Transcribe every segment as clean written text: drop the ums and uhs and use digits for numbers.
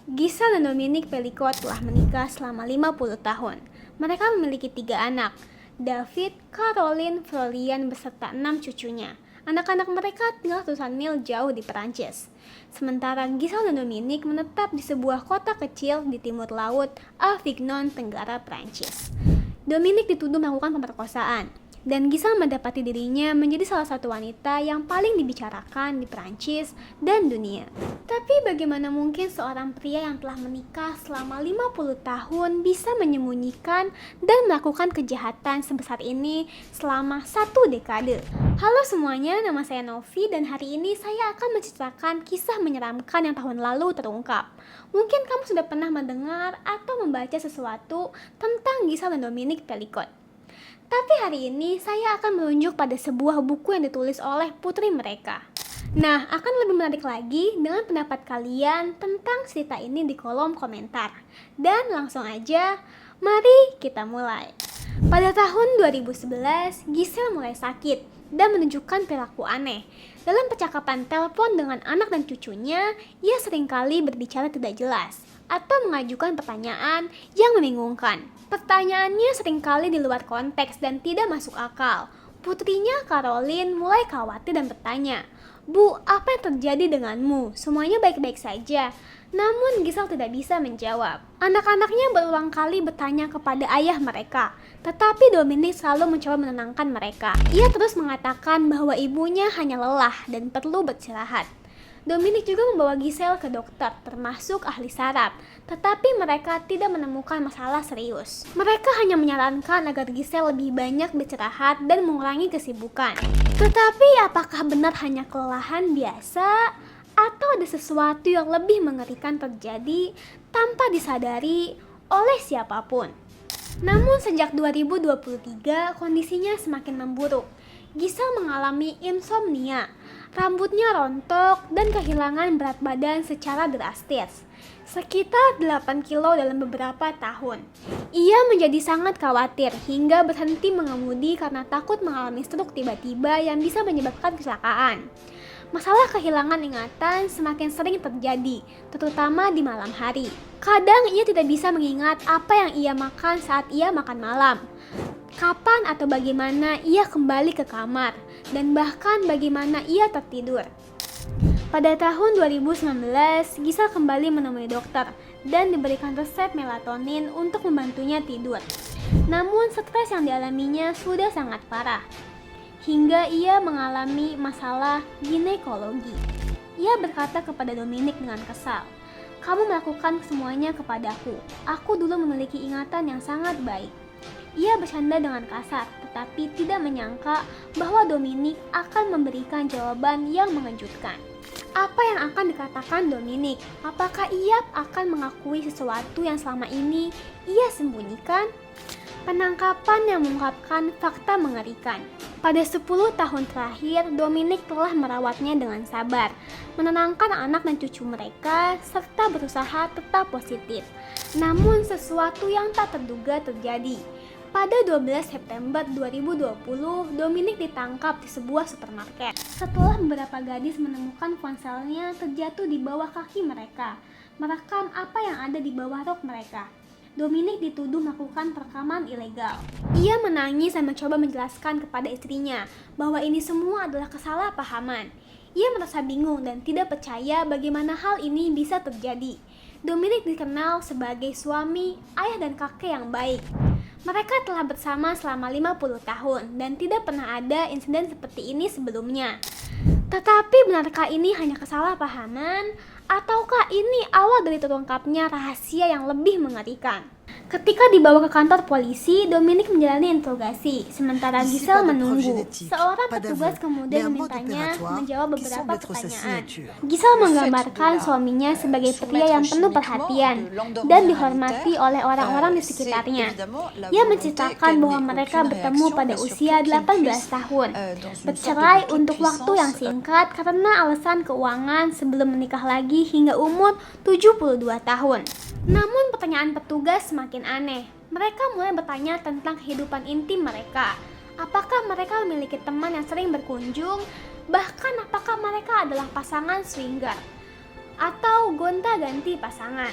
Giselle dan Dominic Pelicot telah menikah selama 50 tahun. Mereka memiliki 3 anak, David, Caroline, Florian beserta 6 cucunya. Anak-anak mereka tinggal ratusan mil jauh di Perancis. Sementara Giselle dan Dominic menetap di sebuah kota kecil di timur laut Avignon, Tenggara Perancis. Dominic dituduh melakukan pemerkosaan, dan Giselle mendapati dirinya menjadi salah satu wanita yang paling dibicarakan di Perancis dan dunia. Tapi bagaimana mungkin seorang pria yang telah menikah selama 50 tahun bisa menyembunyikan dan melakukan kejahatan sebesar ini selama 1 dekade? Halo semuanya, nama saya Novi dan hari ini saya akan menceritakan kisah menyeramkan yang tahun lalu terungkap. Mungkin kamu sudah pernah mendengar atau membaca sesuatu tentang Giselle dan Dominic Pelicot. Tapi hari ini saya akan menunjuk pada sebuah buku yang ditulis oleh putri mereka. Nah, akan lebih menarik lagi dengan pendapat kalian tentang cerita ini di kolom komentar. Dan langsung aja, mari kita mulai. Pada tahun 2011, Giselle mulai sakit dan menunjukkan perilaku aneh. Dalam percakapan telepon dengan anak dan cucunya, ia seringkali berbicara tidak jelas atau mengajukan pertanyaan yang membingungkan. Pertanyaannya seringkali di luar konteks dan tidak masuk akal. Putrinya Caroline mulai khawatir dan bertanya, "Bu, apa yang terjadi denganmu? Semuanya baik-baik saja." Namun Giselle tidak bisa menjawab. Anak-anaknya berulang kali bertanya kepada ayah mereka, tetapi Dominic selalu mencoba menenangkan mereka. Ia terus mengatakan bahwa ibunya hanya lelah dan perlu beristirahat. Dominic juga membawa Giselle ke dokter, termasuk ahli saraf, tetapi mereka tidak menemukan masalah serius. Mereka hanya menyarankan agar Giselle lebih banyak beristirahat dan mengurangi kesibukan. Tetapi apakah benar hanya kelelahan biasa? Atau ada sesuatu yang lebih mengerikan terjadi tanpa disadari oleh siapapun? Namun sejak 2023, kondisinya semakin memburuk. Giselle mengalami insomnia, rambutnya rontok, dan kehilangan berat badan secara drastis, sekitar 8 kilo dalam beberapa tahun. Ia menjadi sangat khawatir hingga berhenti mengemudi karena takut mengalami stroke tiba-tiba yang bisa menyebabkan kecelakaan. Masalah kehilangan ingatan semakin sering terjadi, terutama di malam hari. Kadang ia tidak bisa mengingat apa yang ia makan saat ia makan malam, kapan atau bagaimana ia kembali ke kamar, dan bahkan bagaimana ia tertidur. Pada tahun 2019, Giselle kembali menemui dokter dan diberikan resep melatonin untuk membantunya tidur. Namun stres yang dialaminya sudah sangat parah, hingga ia mengalami masalah ginekologi. Ia berkata kepada Dominic dengan kesal, "Kamu melakukan semuanya kepadaku. Aku dulu memiliki ingatan yang sangat baik." Ia bercanda dengan kasar, tetapi tidak menyangka bahwa Dominic akan memberikan jawaban yang mengejutkan. Apa yang akan dikatakan Dominic? Apakah ia akan mengakui sesuatu yang selama ini ia sembunyikan? Penangkapan yang mengungkapkan fakta mengerikan. Pada 10 tahun terakhir, Dominic telah merawatnya dengan sabar, menenangkan anak dan cucu mereka, serta berusaha tetap positif. Namun sesuatu yang tak terduga terjadi. Pada 12 September 2020, Dominic ditangkap di sebuah supermarket. Setelah beberapa gadis menemukan ponselnya terjatuh di bawah kaki mereka, merekam apa yang ada di bawah rok mereka. Dominic dituduh melakukan perekaman ilegal. Ia menangis dan mencoba menjelaskan kepada istrinya bahwa ini semua adalah kesalahpahaman. Ia merasa bingung dan tidak percaya bagaimana hal ini bisa terjadi. Dominic dikenal sebagai suami, ayah dan kakek yang baik. Mereka telah bersama selama 50 tahun dan tidak pernah ada insiden seperti ini sebelumnya. Tetapi benarkah ini hanya kesalahpahaman? Ataukah ini awal dari terungkapnya rahasia yang lebih mengerikan? Ketika dibawa ke kantor polisi, Dominic menjalani interogasi, sementara Giselle menunggu. Seorang petugas kemudian memintanya menjawab beberapa pertanyaan. Giselle menggambarkan suaminya sebagai pria yang penuh perhatian dan dihormati oleh orang-orang di sekitarnya. Ia menceritakan bahwa mereka bertemu pada usia 18 tahun, bercerai untuk waktu yang singkat karena alasan keuangan sebelum menikah lagi hingga umur 72 tahun. Namun pertanyaan petugas semakin aneh. Mereka mulai bertanya tentang kehidupan intim mereka. Apakah mereka memiliki teman yang sering berkunjung? Bahkan apakah mereka adalah pasangan swinger? atau gonta-ganti pasangan.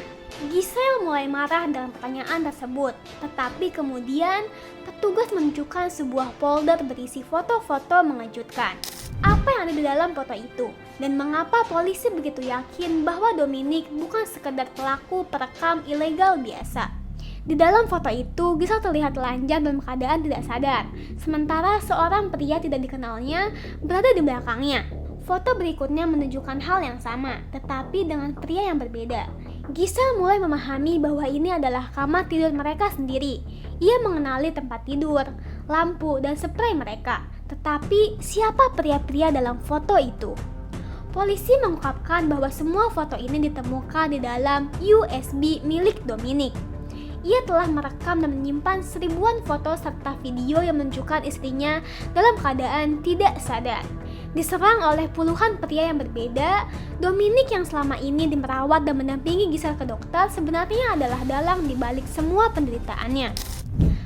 Giselle mulai marah dalam pertanyaan tersebut, tetapi kemudian petugas menunjukkan sebuah folder berisi foto-foto mengejutkan. Apa yang ada di dalam foto itu? Dan mengapa polisi begitu yakin bahwa Dominic bukan sekedar pelaku perekam ilegal biasa? Di dalam foto itu, Giselle terlihat telanjang dalam keadaan tidak sadar, sementara seorang pria tidak dikenalnya berada di belakangnya. Foto berikutnya menunjukkan hal yang sama, tetapi dengan pria yang berbeda. Giselle mulai memahami bahwa ini adalah kamar tidur mereka sendiri. Ia mengenali tempat tidur, lampu, dan spray mereka. Tetapi siapa pria-pria dalam foto itu? Polisi mengungkapkan bahwa semua foto ini ditemukan di dalam USB milik Dominic. Ia telah merekam dan menyimpan seribuan foto serta video yang menunjukkan istrinya dalam keadaan tidak sadar. Diserang oleh puluhan pria yang berbeda, Dominic yang selama ini dimerawat dan mendampingi Giselle ke dokter sebenarnya adalah dalang di balik semua penderitaannya.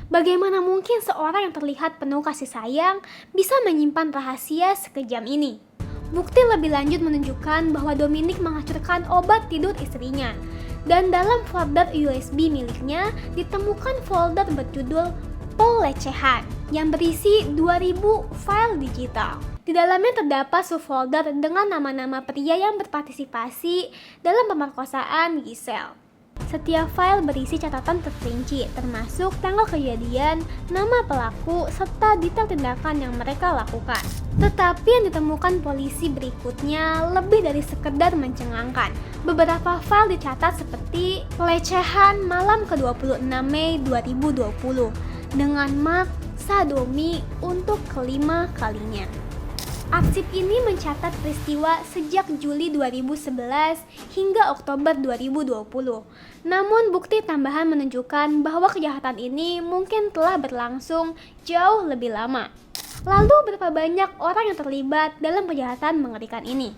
Bagaimana mungkin seorang yang terlihat penuh kasih sayang bisa menyimpan rahasia sekejam ini? Bukti lebih lanjut menunjukkan bahwa Dominic menghancurkan obat tidur istrinya. Dan dalam folder USB miliknya ditemukan folder berjudul pelecehan yang berisi 2000 file digital. Di dalamnya terdapat subfolder dengan nama-nama pria yang berpartisipasi dalam pemerkosaan Giselle. Setiap file berisi catatan terperinci, termasuk tanggal kejadian, nama pelaku, serta detail tindakan yang mereka lakukan. Tetapi yang ditemukan polisi berikutnya lebih dari sekedar mencengangkan. Beberapa file dicatat seperti pelecehan malam ke-26 Mei 2020 dengan mark sodomi untuk kelima kalinya. Arsip ini mencatat peristiwa sejak Juli 2011 hingga Oktober 2020. Namun bukti tambahan menunjukkan bahwa kejahatan ini mungkin telah berlangsung jauh lebih lama. Lalu berapa banyak orang yang terlibat dalam kejahatan mengerikan ini?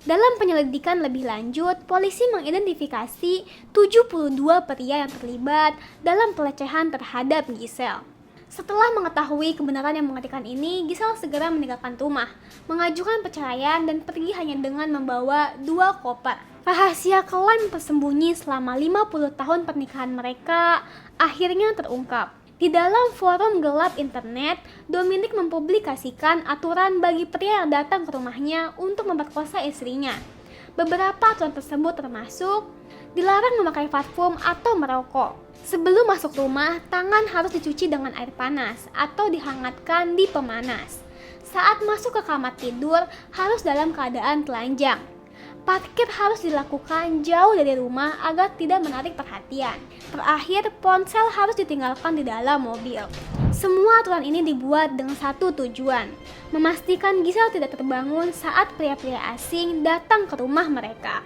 Dalam penyelidikan lebih lanjut, polisi mengidentifikasi 72 pria yang terlibat dalam pelecehan terhadap Giselle. Setelah mengetahui kebenaran yang mengerikan ini, Giselle segera meninggalkan rumah, mengajukan perceraian dan pergi hanya dengan membawa 2 koper. Rahasia kelam tersembunyi selama 50 tahun pernikahan mereka akhirnya terungkap. Di dalam forum gelap internet, Dominic mempublikasikan aturan bagi pria yang datang ke rumahnya untuk memperkosa istrinya. Beberapa aturan tersebut termasuk dilarang memakai parfum atau merokok. Sebelum masuk rumah, tangan harus dicuci dengan air panas atau dihangatkan di pemanas. Saat masuk ke kamar tidur, harus dalam keadaan telanjang. Parkir harus dilakukan jauh dari rumah agar tidak menarik perhatian. Terakhir, ponsel harus ditinggalkan di dalam mobil. Semua aturan ini dibuat dengan satu tujuan, memastikan Giselle tidak terbangun saat pria-pria asing datang ke rumah mereka.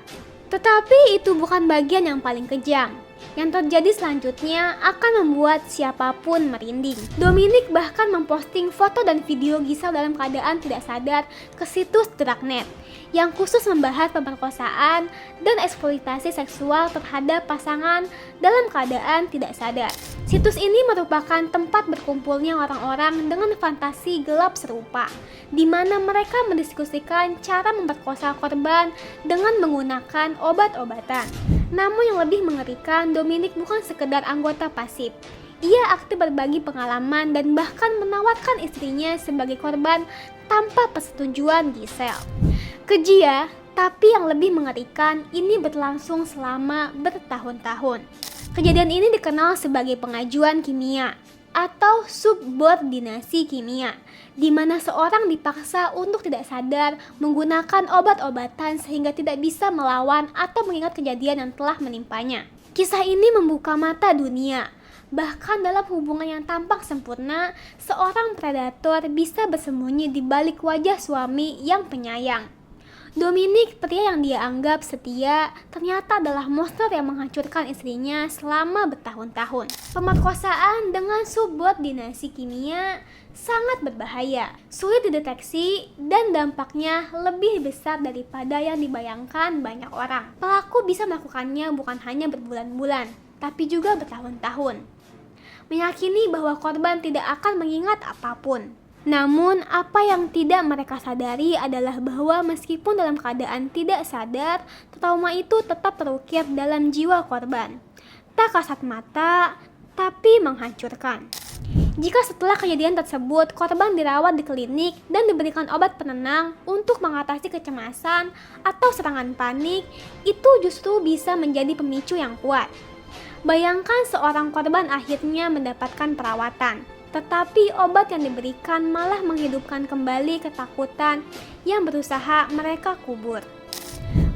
Tetapi itu bukan bagian yang paling kejam. Yang terjadi selanjutnya akan membuat siapapun merinding. Dominic bahkan memposting foto dan video Giselle dalam keadaan tidak sadar ke situs Dragnet yang khusus membahas pemerkosaan dan eksploitasi seksual terhadap pasangan dalam keadaan tidak sadar. Situs ini merupakan tempat berkumpulnya orang-orang dengan fantasi gelap serupa, di mana mereka mendiskusikan cara memperkosa korban dengan menggunakan obat-obatan. Namun yang lebih mengerikan, Dominic bukan sekedar anggota pasif. Ia aktif berbagi pengalaman dan bahkan menawarkan istrinya sebagai korban tanpa persetujuan Giselle. Keji ya, tapi yang lebih mengerikan, ini berlangsung selama bertahun-tahun. Kejadian ini dikenal sebagai pengajuan kimia atau subordinasi kimia, di mana seorang dipaksa untuk tidak sadar menggunakan obat-obatan sehingga tidak bisa melawan atau mengingat kejadian yang telah menimpanya. Kisah ini membuka mata dunia. Bahkan dalam hubungan yang tampak sempurna, seorang predator bisa bersembunyi di balik wajah suami yang penyayang. Dominic, pria yang dia anggap setia, ternyata adalah monster yang menghancurkan istrinya selama bertahun-tahun. Pemerkosaan dengan subordinasi kimia sangat berbahaya, sulit dideteksi, dan dampaknya lebih besar daripada yang dibayangkan banyak orang. Pelaku bisa melakukannya bukan hanya berbulan-bulan, tapi juga bertahun-tahun, meyakini bahwa korban tidak akan mengingat apapun. Namun, apa yang tidak mereka sadari adalah bahwa meskipun dalam keadaan tidak sadar, trauma itu tetap terukir dalam jiwa korban. Tak kasat mata, tapi menghancurkan. Jika setelah kejadian tersebut, korban dirawat di klinik dan diberikan obat penenang untuk mengatasi kecemasan atau serangan panik, itu justru bisa menjadi pemicu yang kuat. Bayangkan seorang korban akhirnya mendapatkan perawatan, tetapi obat yang diberikan malah menghidupkan kembali ketakutan yang berusaha mereka kubur.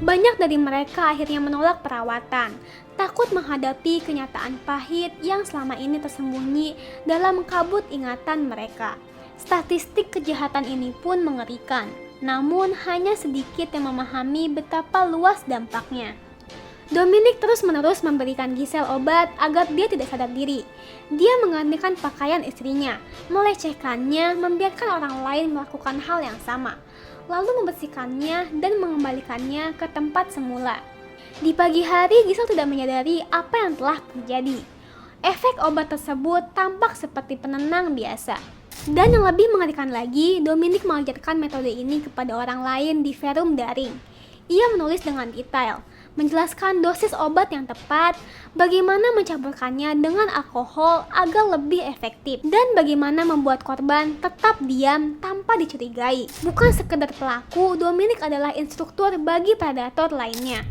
Banyak dari mereka akhirnya menolak perawatan, takut menghadapi kenyataan pahit yang selama ini tersembunyi dalam kabut ingatan mereka. Statistik kejahatan ini pun mengerikan, namun hanya sedikit yang memahami betapa luas dampaknya. Dominic terus-menerus memberikan Giselle obat agar dia tidak sadar diri. Dia menggantikan pakaian istrinya, melecehkannya, membiarkan orang lain melakukan hal yang sama, lalu membersihkannya dan mengembalikannya ke tempat semula. Di pagi hari, Giselle tidak menyadari apa yang telah terjadi. Efek obat tersebut tampak seperti penenang biasa. Dan yang lebih mengerikan lagi, Dominic mengajarkan metode ini kepada orang lain di forum daring. Ia menulis dengan detail, menjelaskan dosis obat yang tepat, bagaimana mencampurkannya dengan alkohol agar lebih efektif, dan bagaimana membuat korban tetap diam tanpa dicurigai. Bukan sekedar pelaku, Dominic adalah instruktur bagi predator lainnya.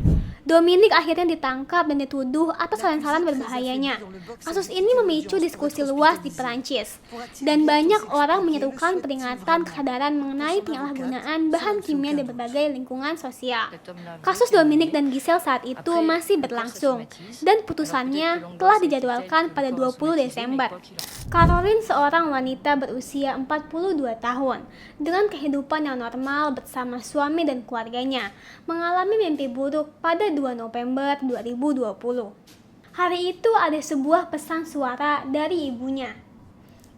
Dominic akhirnya ditangkap dan dituduh atas saran-saran berbahayanya. Kasus ini memicu diskusi luas di Perancis, dan banyak orang menyerukan peringatan kesadaran mengenai penyalahgunaan bahan kimia di berbagai lingkungan sosial. Kasus Dominic dan Giselle saat itu masih berlangsung, dan putusannya telah dijadwalkan pada 20 Desember. Caroline, seorang wanita berusia 42 tahun, dengan kehidupan yang normal bersama suami dan keluarganya, mengalami mimpi buruk pada 2 November 2020. Hari itu ada sebuah pesan suara dari ibunya,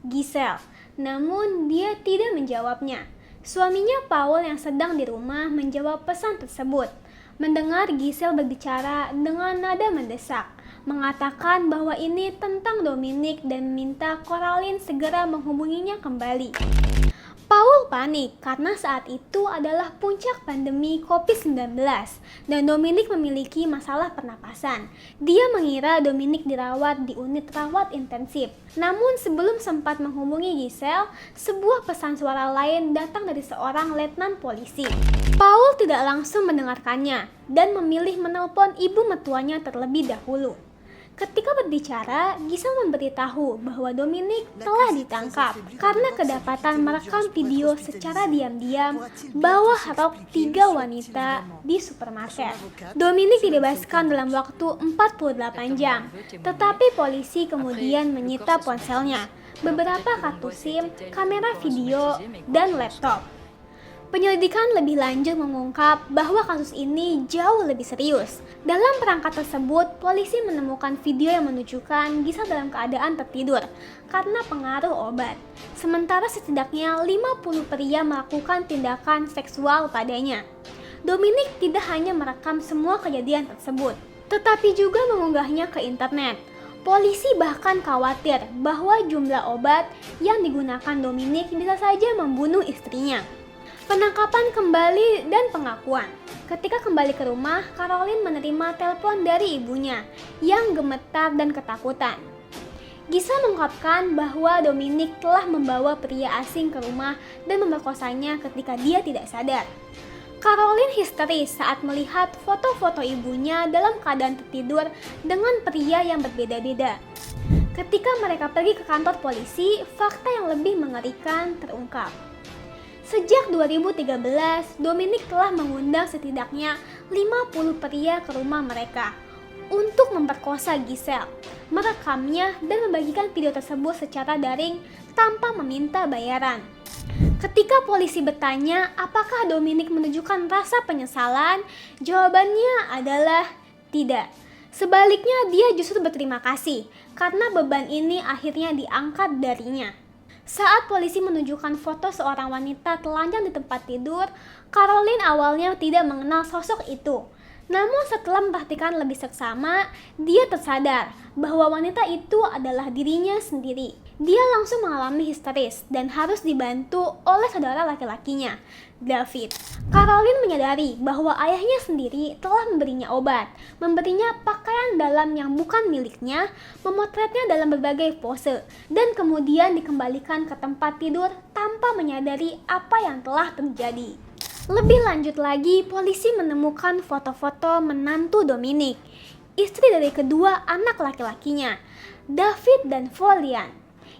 Giselle, namun dia tidak menjawabnya. Suaminya Paul yang sedang di rumah menjawab pesan tersebut. Mendengar Giselle berbicara dengan nada mendesak, mengatakan bahwa ini tentang Dominic dan meminta Caroline segera menghubunginya kembali. Paul panik karena saat itu adalah puncak pandemi COVID-19 dan Dominic memiliki masalah pernapasan. Dia mengira Dominic dirawat di unit rawat intensif. Namun sebelum sempat menghubungi Giselle, sebuah pesan suara lain datang dari seorang letnan polisi. Paul tidak langsung mendengarkannya dan memilih menelpon ibu mertuanya terlebih dahulu. Ketika berbicara, Giselle memberitahu bahwa Dominic telah ditangkap karena kedapatan merekam video secara diam-diam bawah rok 3 wanita di supermarket. Dominic dibebaskan dalam waktu 48 jam, tetapi polisi kemudian menyita ponselnya, beberapa kartu SIM, kamera video, dan laptop. Penyelidikan lebih lanjut mengungkap bahwa kasus ini jauh lebih serius. Dalam perangkat tersebut, polisi menemukan video yang menunjukkan Giselle dalam keadaan tertidur karena pengaruh obat. Sementara setidaknya 50 pria melakukan tindakan seksual padanya. Dominic tidak hanya merekam semua kejadian tersebut, tetapi juga mengunggahnya ke internet. Polisi bahkan khawatir bahwa jumlah obat yang digunakan Dominic bisa saja membunuh istrinya. Penangkapan kembali dan pengakuan. Ketika kembali ke rumah, Caroline menerima telepon dari ibunya yang gemetar dan ketakutan. Giselle mengungkapkan bahwa Dominic telah membawa pria asing ke rumah dan memerkosanya ketika dia tidak sadar. Caroline histeris saat melihat foto-foto ibunya dalam keadaan tertidur dengan pria yang berbeda-beda. Ketika mereka pergi ke kantor polisi, fakta yang lebih mengerikan terungkap. Sejak 2013, Dominic telah mengundang setidaknya 50 pria ke rumah mereka untuk memperkosa Giselle, merekamnya dan membagikan video tersebut secara daring tanpa meminta bayaran. Ketika polisi bertanya apakah Dominic menunjukkan rasa penyesalan, jawabannya adalah tidak. Sebaliknya, dia justru berterima kasih karena beban ini akhirnya diangkat darinya. Saat polisi menunjukkan foto seorang wanita telanjang di tempat tidur, Caroline awalnya tidak mengenal sosok itu. Namun setelah memperhatikan lebih seksama, dia tersadar bahwa wanita itu adalah dirinya sendiri. Dia langsung mengalami histeris dan harus dibantu oleh saudara laki-lakinya, David. Caroline menyadari bahwa ayahnya sendiri telah memberinya obat, memberinya pakaian dalam yang bukan miliknya, memotretnya dalam berbagai pose, dan kemudian dikembalikan ke tempat tidur tanpa menyadari apa yang telah terjadi. Lebih lanjut lagi, polisi menemukan foto-foto menantu Dominic, istri dari kedua anak laki-lakinya, David dan Folian,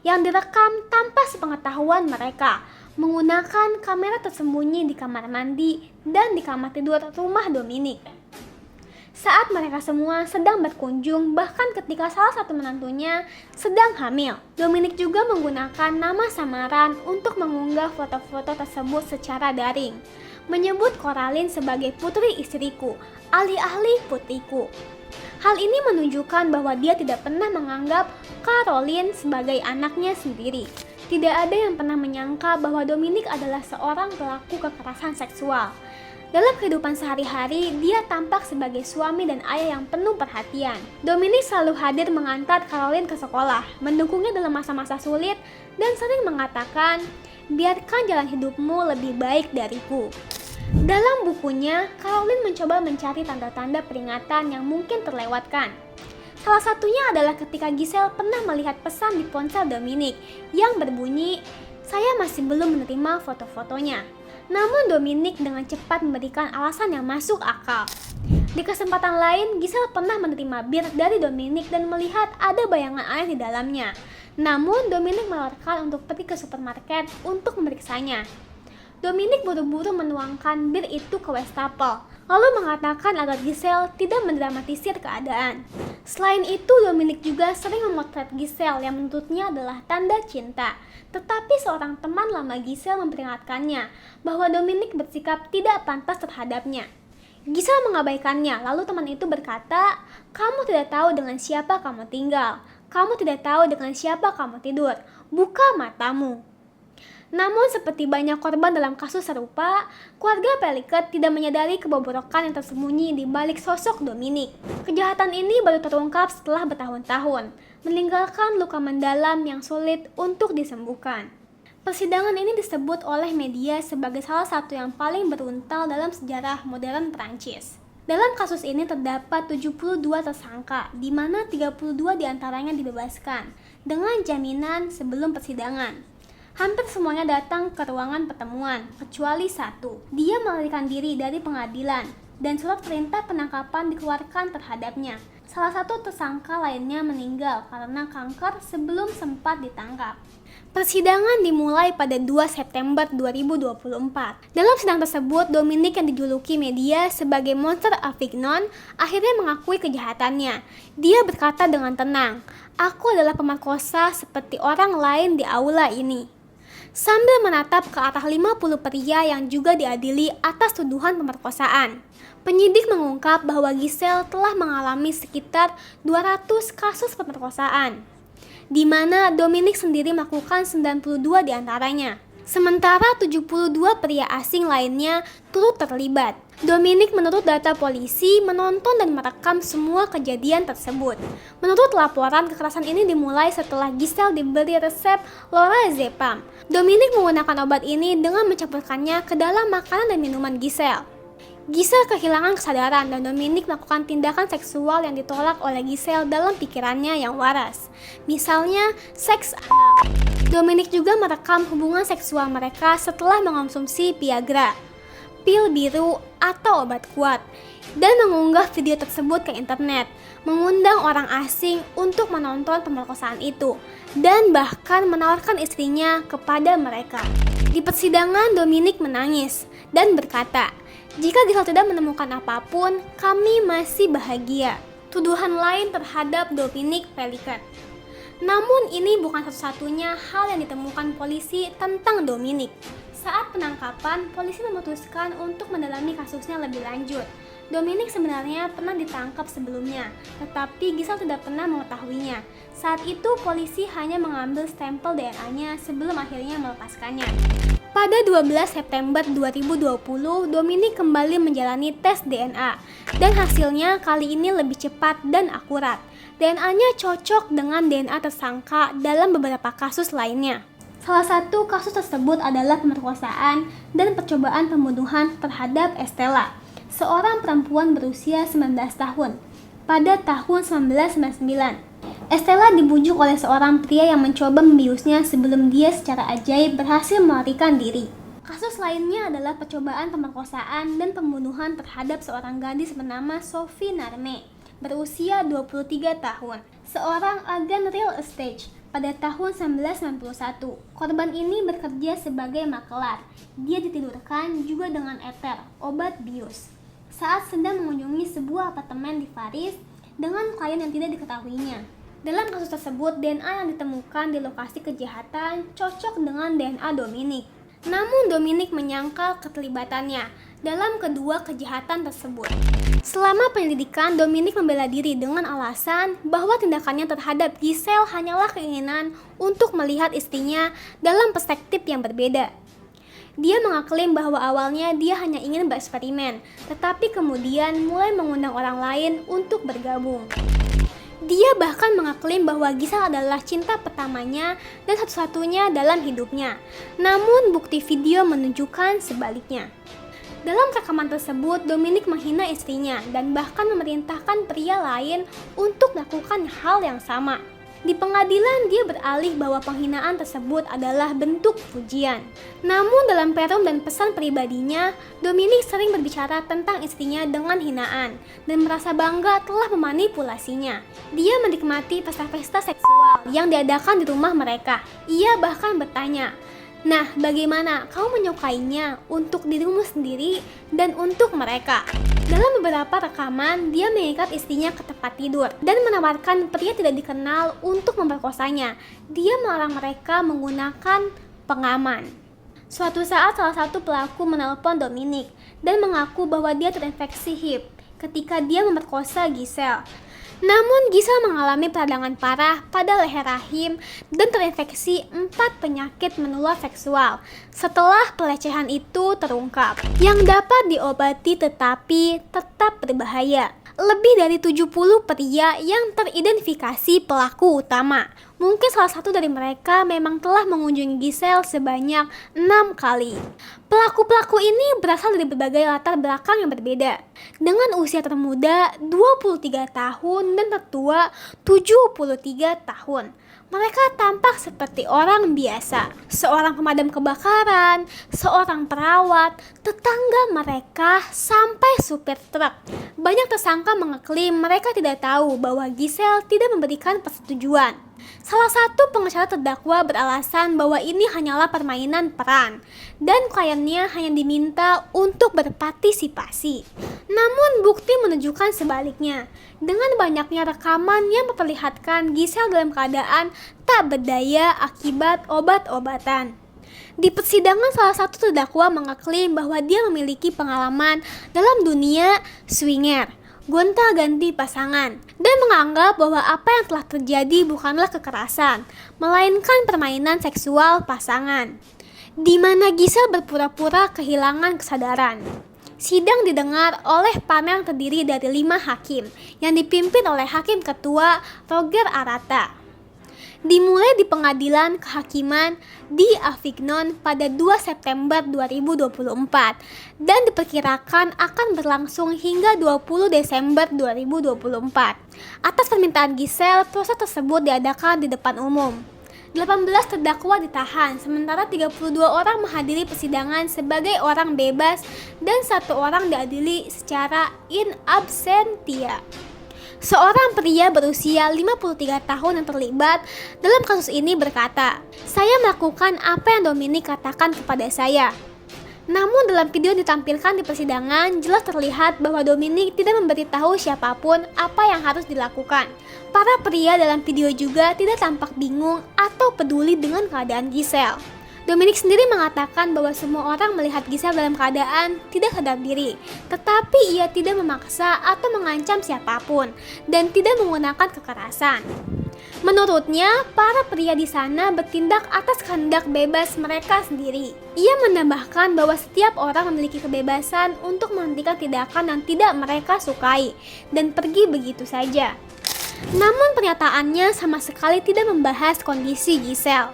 yang direkam tanpa sepengetahuan mereka menggunakan kamera tersembunyi di kamar mandi dan di kamar tidur rumah Dominic. Saat mereka semua sedang berkunjung, bahkan ketika salah satu menantunya sedang hamil, Dominic juga menggunakan nama samaran untuk mengunggah foto-foto tersebut secara daring, menyebut Coraline sebagai putri istriku, alih-alih putriku. Hal ini menunjukkan bahwa dia tidak pernah menganggap Caroline sebagai anaknya sendiri. Tidak ada yang pernah menyangka bahwa Dominic adalah seorang pelaku kekerasan seksual. Dalam kehidupan sehari-hari, dia tampak sebagai suami dan ayah yang penuh perhatian. Dominic selalu hadir mengantar Caroline ke sekolah, mendukungnya dalam masa-masa sulit, dan sering mengatakan, "Biarkan jalan hidupmu lebih baik dariku." Dalam bukunya, Caroline mencoba mencari tanda-tanda peringatan yang mungkin terlewatkan. Salah satunya adalah ketika Giselle pernah melihat pesan di ponsel Dominic yang berbunyi, "Saya masih belum menerima foto-fotonya." Namun Dominic dengan cepat memberikan alasan yang masuk akal. Di kesempatan lain, Giselle pernah menerima bir dari Dominic dan melihat ada bayangan air di dalamnya. Namun Dominic menawarkan untuk pergi ke supermarket untuk memeriksanya. Dominic buru-buru menuangkan bir itu ke wastafel, lalu mengatakan agar Giselle tidak mendramatisir keadaan. Selain itu, Dominic juga sering memotret Giselle yang menurutnya adalah tanda cinta. Tetapi seorang teman lama Giselle memperingatkannya bahwa Dominic bersikap tidak pantas terhadapnya. Giselle mengabaikannya, lalu teman itu berkata, "Kamu tidak tahu dengan siapa kamu tinggal. Kamu tidak tahu dengan siapa kamu tidur. Buka matamu." Namun seperti banyak korban dalam kasus serupa, keluarga Pellicott tidak menyadari kebobrokan yang tersembunyi di balik sosok Dominic. Kejahatan ini baru terungkap setelah bertahun-tahun, meninggalkan luka mendalam yang sulit untuk disembuhkan. Persidangan ini disebut oleh media sebagai salah satu yang paling beruntal dalam sejarah modern Prancis. Dalam kasus ini terdapat 72 tersangka, di mana 32 diantaranya dibebaskan dengan jaminan sebelum persidangan. Hampir semuanya datang ke ruangan pertemuan, kecuali satu. Dia melarikan diri dari pengadilan, dan surat perintah penangkapan dikeluarkan terhadapnya. Salah satu tersangka lainnya meninggal karena kanker sebelum sempat ditangkap. Persidangan dimulai pada 2 September 2024. Dalam sidang tersebut, Dominic yang dijuluki media sebagai Monster Avignon akhirnya mengakui kejahatannya. Dia berkata dengan tenang, "Aku adalah pemerkosa seperti orang lain di aula ini." Sambil menatap ke arah 50 pria yang juga diadili atas tuduhan pemerkosaan. Penyidik mengungkap bahwa Giselle telah mengalami sekitar 200 kasus pemerkosaan, di mana Dominic sendiri melakukan 92 diantaranya. Sementara 72 pria asing lainnya turut terlibat. Dominic menurut data polisi menonton dan merekam semua kejadian tersebut. Menurut laporan, kekerasan ini dimulai setelah Giselle diberi resep lorazepam. Dominic menggunakan obat ini dengan mencampurkannya ke dalam makanan dan minuman Giselle. Giselle kehilangan kesadaran dan Dominic melakukan tindakan seksual yang ditolak oleh Giselle dalam pikirannya yang waras. Misalnya, seks anal. Dominic juga merekam hubungan seksual mereka setelah mengonsumsi Viagra, pil biru, atau obat kuat, dan mengunggah video tersebut ke internet, mengundang orang asing untuk menonton pemerkosaan itu, dan bahkan menawarkan istrinya kepada mereka. Di persidangan, Dominic menangis dan berkata, "Jika Giselle tidak menemukan apapun, kami masih bahagia." Tuduhan lain terhadap Dominic Pellicott. Namun ini bukan satu-satunya hal yang ditemukan polisi tentang Dominic. Saat penangkapan, polisi memutuskan untuk mendalami kasusnya lebih lanjut. Dominic sebenarnya pernah ditangkap sebelumnya, tetapi Giselle tidak pernah mengetahuinya. Saat itu polisi hanya mengambil stempel DNA-nya sebelum akhirnya melepaskannya. Pada 12 September 2020, Dominic kembali menjalani tes DNA dan hasilnya kali ini lebih cepat dan akurat. DNA-nya cocok dengan DNA tersangka dalam beberapa kasus lainnya. Salah satu kasus tersebut adalah pemerkosaan dan percobaan pembunuhan terhadap Estela, seorang perempuan berusia 19 tahun, pada tahun 1999. Estela dibujuk oleh seorang pria yang mencoba membiusnya sebelum dia secara ajaib berhasil melarikan diri. Kasus lainnya adalah percobaan pemerkosaan dan pembunuhan terhadap seorang gadis bernama Sophie Narme, berusia 23 tahun, seorang agen real estate pada tahun 1991. Korban ini bekerja sebagai makelar. Dia ditidurkan juga dengan eter, obat bius, saat sedang mengunjungi sebuah apartemen di Paris dengan klien yang tidak diketahuinya. Dalam kasus tersebut, DNA yang ditemukan di lokasi kejahatan cocok dengan DNA Dominic. Namun Dominic menyangkal keterlibatannya dalam kedua kejahatan tersebut. Selama penyelidikan, Dominic membela diri dengan alasan bahwa tindakannya terhadap Giselle hanyalah keinginan untuk melihat istrinya dalam perspektif yang berbeda. Dia mengaklaim bahwa awalnya dia hanya ingin bereksperimen, tetapi kemudian mulai mengundang orang lain untuk bergabung. Dia bahkan mengaklaim bahwa Giselle adalah cinta pertamanya dan satu-satunya dalam hidupnya. Namun bukti video menunjukkan sebaliknya. Dalam rekaman tersebut, Dominic menghina istrinya dan bahkan memerintahkan pria lain untuk melakukan hal yang sama. Di pengadilan, dia beralih bahwa penghinaan tersebut adalah bentuk pujian. Namun dalam perum dan pesan pribadinya, Dominic sering berbicara tentang istrinya dengan hinaan dan merasa bangga telah memanipulasinya. Dia menikmati pesta-pesta seksual yang diadakan di rumah mereka. Ia bahkan bertanya, "Nah, bagaimana kau menyukainya untuk dirimu sendiri dan untuk mereka?" Dalam beberapa rekaman, dia mengikat istrinya ke tempat tidur dan menawarkan pria tidak dikenal untuk memperkosanya. Dia melarang mereka menggunakan pengaman. Suatu saat, salah satu pelaku menelpon Dominic dan mengaku bahwa dia terinfeksi HIV ketika dia memerkosa Giselle. Namun Giselle mengalami peradangan parah pada leher rahim dan terinfeksi 4 penyakit menular seksual setelah pelecehan itu terungkap, yang dapat diobati tetapi tetap berbahaya. Lebih dari 70 pria yang teridentifikasi pelaku utama. Mungkin salah satu dari mereka memang telah mengunjungi Giselle sebanyak 6 kali. Pelaku-pelaku ini berasal dari berbagai latar belakang yang berbeda. Dengan usia termuda 23 tahun dan tertua 73 tahun. Mereka tampak seperti orang biasa, seorang pemadam kebakaran, seorang perawat, tetangga mereka, sampai supir truk. Banyak tersangka mengeklaim mereka tidak tahu bahwa Giselle tidak memberikan persetujuan. Salah satu pengacara terdakwa beralasan bahwa ini hanyalah permainan peran dan kliennya hanya diminta untuk berpartisipasi. Namun bukti menunjukkan sebaliknya. Dengan banyaknya rekaman yang memperlihatkan Giselle dalam keadaan tak berdaya akibat obat-obatan. Di persidangan, salah satu terdakwa mengeklaim bahwa dia memiliki pengalaman dalam dunia swinger, gonta-ganti pasangan, dan menganggap bahwa apa yang telah terjadi bukanlah kekerasan, melainkan permainan seksual pasangan, di mana Giselle berpura-pura kehilangan kesadaran. Sidang didengar oleh panel yang terdiri dari 5 hakim yang dipimpin oleh Hakim Ketua Roger Arata. Dimulai di Pengadilan Kehakiman di Avignon pada 2 September 2024 dan diperkirakan akan berlangsung hingga 20 Desember 2024. Atas permintaan Giselle, proses tersebut diadakan di depan umum. 18 terdakwa ditahan, sementara 32 orang menghadiri persidangan sebagai orang bebas dan 1 orang diadili secara in absentia. Seorang pria berusia 53 tahun yang terlibat dalam kasus ini berkata, "Saya melakukan apa yang Dominic katakan kepada saya." Namun dalam video ditampilkan di persidangan, jelas terlihat bahwa Dominic tidak memberitahu siapapun apa yang harus dilakukan. Para pria dalam video juga tidak tampak bingung atau peduli dengan keadaan Giselle. Dominic sendiri mengatakan bahwa semua orang melihat Giselle dalam keadaan tidak sadar diri, tetapi ia tidak memaksa atau mengancam siapapun dan tidak menggunakan kekerasan. Menurutnya, para pria di sana bertindak atas kehendak bebas mereka sendiri. Ia menambahkan bahwa setiap orang memiliki kebebasan untuk menghentikan tindakan yang tidak mereka sukai dan pergi begitu saja. Namun pernyataannya sama sekali tidak membahas kondisi Giselle.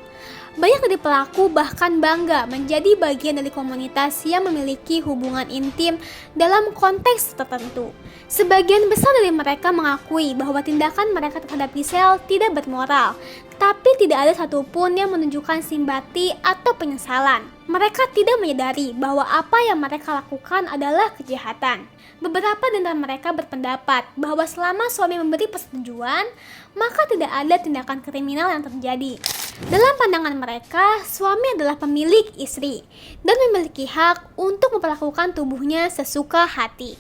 Banyak dari pelaku bahkan bangga menjadi bagian dari komunitas yang memiliki hubungan intim dalam konteks tertentu. Sebagian besar dari mereka mengakui bahwa tindakan mereka terhadap Giselle tidak bermoral, tapi tidak ada satupun yang menunjukkan simpati atau penyesalan. Mereka tidak menyadari bahwa apa yang mereka lakukan adalah kejahatan. Beberapa di antara mereka berpendapat bahwa selama suami memberi persetujuan, maka tidak ada tindakan kriminal yang terjadi. Dalam pandangan mereka, suami adalah pemilik istri dan memiliki hak untuk memperlakukan tubuhnya sesuka hati.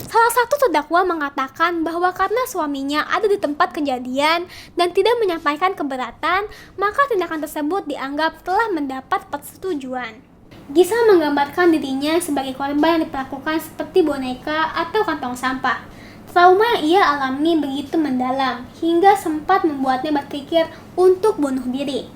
Salah satu terdakwa mengatakan bahwa karena suaminya ada di tempat kejadian dan tidak menyampaikan keberatan, maka tindakan tersebut dianggap telah mendapat persetujuan. Giselle menggambarkan dirinya sebagai korban yang diperlakukan seperti boneka atau kantong sampah. Trauma yang ia alami begitu mendalam hingga sempat membuatnya berpikir untuk bunuh diri.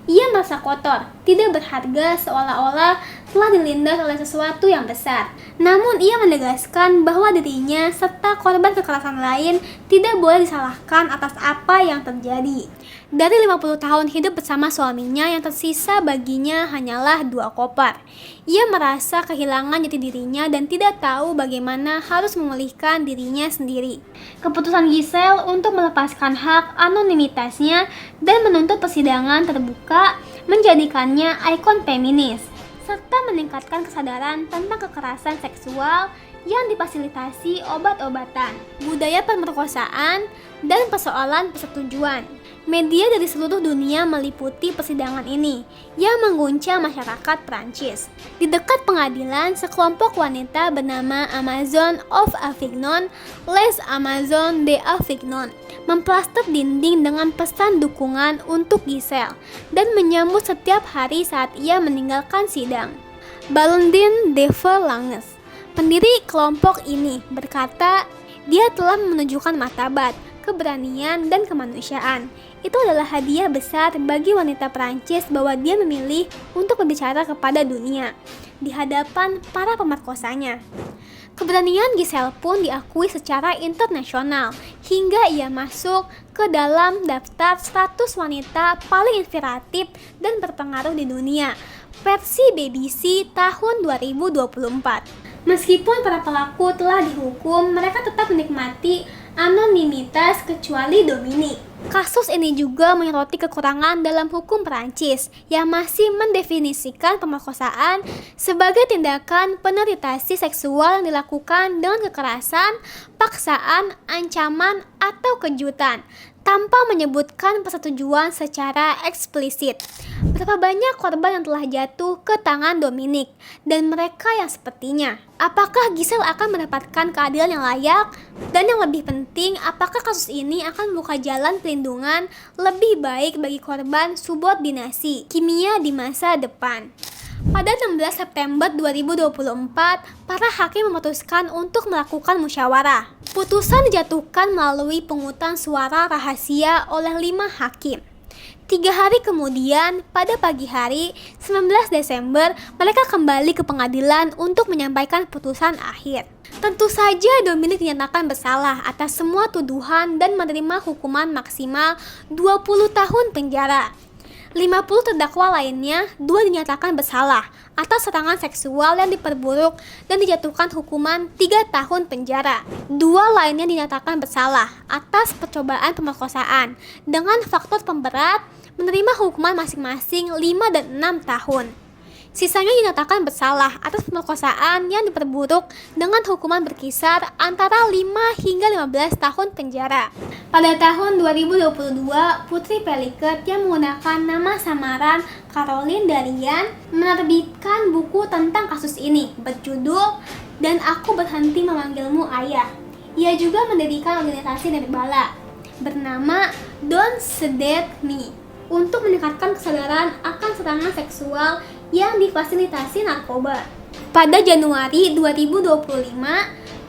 Ia merasa kotor, tidak berharga, seolah-olah telah dilindas oleh sesuatu yang besar. Namun ia menegaskan bahwa dirinya serta korban kekerasan lain tidak boleh disalahkan atas apa yang terjadi. Dari 50 tahun hidup bersama suaminya, yang tersisa baginya hanyalah 2 koper. Ia merasa kehilangan jati dirinya dan tidak tahu bagaimana harus memulihkan dirinya sendiri. Keputusan Giselle untuk melepaskan hak anonimitasnya dan menuntut persidangan terbuka menjadikannya ikon feminis, serta meningkatkan kesadaran tentang kekerasan seksual yang difasilitasi obat-obatan, budaya pemerkosaan, dan persoalan persetujuan. Media dari seluruh dunia meliputi persidangan ini yang mengguncang masyarakat Prancis. Di dekat pengadilan, sekelompok wanita bernama Amazon of Avignon, Les Amazon de Avignon, memplaster dinding dengan pesan dukungan untuk Giselle dan menyambut setiap hari saat ia meninggalkan sidang. Blandine de Verlanges, pendiri kelompok ini, berkata dia telah menunjukkan martabat, keberanian, dan kemanusiaan. Itu adalah hadiah besar bagi wanita Prancis bahwa dia memilih untuk berbicara kepada dunia di hadapan para pemerkosanya. Keberanian Giselle pun diakui secara internasional hingga ia masuk ke dalam daftar 100 wanita paling inspiratif dan berpengaruh di dunia, versi BBC tahun 2024. Meskipun para pelaku telah dihukum, mereka tetap menikmati anonimitas kecuali Dominique. Kasus ini juga menyoroti kekurangan dalam hukum Perancis yang masih mendefinisikan pemerkosaan sebagai tindakan penetritasi seksual yang dilakukan dengan kekerasan, paksaan, ancaman, atau kejutan tanpa menyebutkan persetujuan secara eksplisit. Berapa banyak korban yang telah jatuh ke tangan Dominique dan mereka yang sepertinya? Apakah Giselle akan mendapatkan keadilan yang layak? Dan yang lebih penting, apakah kasus ini akan membuka jalan perlindungan lebih baik bagi korban subordinasi kimia di masa depan? Pada 16 September 2024, para hakim memutuskan untuk melakukan musyawarah. Putusan dijatuhkan melalui penghutang suara rahasia oleh 5 hakim. 3 hari kemudian, pada pagi hari 19 Desember, mereka kembali ke pengadilan untuk menyampaikan putusan akhir. Tentu saja Dominique dinyatakan bersalah atas semua tuduhan dan menerima hukuman maksimal 20 tahun penjara. 50 terdakwa lainnya, 2 dinyatakan bersalah atas serangan seksual yang diperburuk dan dijatuhkan hukuman 3 tahun penjara. 2 lainnya dinyatakan bersalah atas percobaan pemerkosaan dengan faktor pemberat menerima hukuman masing-masing 5 dan 6 tahun. Sisanya dinyatakan bersalah atas pemerkosaan yang diperburuk dengan hukuman berkisar antara 5 hingga 15 tahun penjara. Pada tahun 2022, Putri Peliket yang menggunakan nama samaran Caroline Darian menerbitkan buku tentang kasus ini berjudul "Dan Aku Berhenti Memanggilmu Ayah". Ia juga mendirikan organisasi Nerbala bernama Don't Sedate Me untuk meningkatkan kesadaran akan serangan seksual yang difasilitasi narkoba. Pada Januari 2025,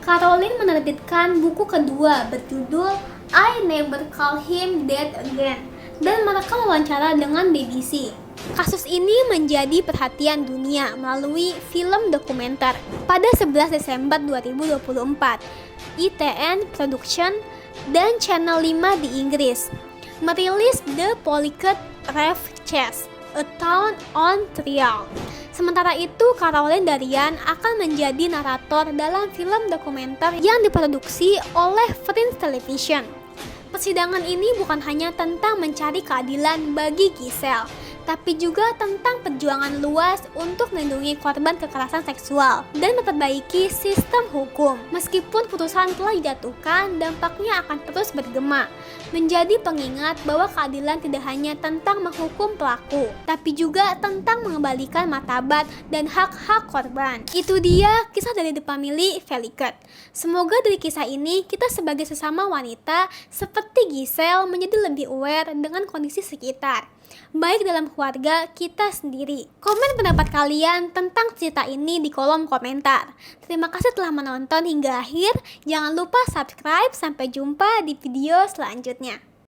Caroline menerbitkan buku kedua berjudul I Never Call Him Dead Again dan merekam wawancara dengan BBC. Kasus ini menjadi perhatian dunia melalui film dokumenter. Pada 11 Desember 2024, ITN Production dan Channel 5 di Inggris merilis The Polycat Rave Chase, A Town on Trial. Sementara itu, Caroline Darian akan menjadi narator dalam film dokumenter yang diproduksi oleh Fringe Television. Persidangan ini bukan hanya tentang mencari keadilan bagi Giselle, tapi juga tentang perjuangan luas untuk melindungi korban kekerasan seksual dan memperbaiki sistem hukum. Meskipun putusan telah dijatuhkan, dampaknya akan terus bergema, menjadi pengingat bahwa keadilan tidak hanya tentang menghukum pelaku, tapi juga tentang mengembalikan martabat dan hak-hak korban. Itu dia kisah dari The Family Velikat. Semoga dari kisah ini kita sebagai sesama wanita seperti Giselle menjadi lebih aware dengan kondisi sekitar, baik dalam keluarga kita sendiri. Komen pendapat kalian tentang cerita ini di kolom komentar. Terima kasih telah menonton hingga akhir. Jangan lupa subscribe. Sampai jumpa di video selanjutnya.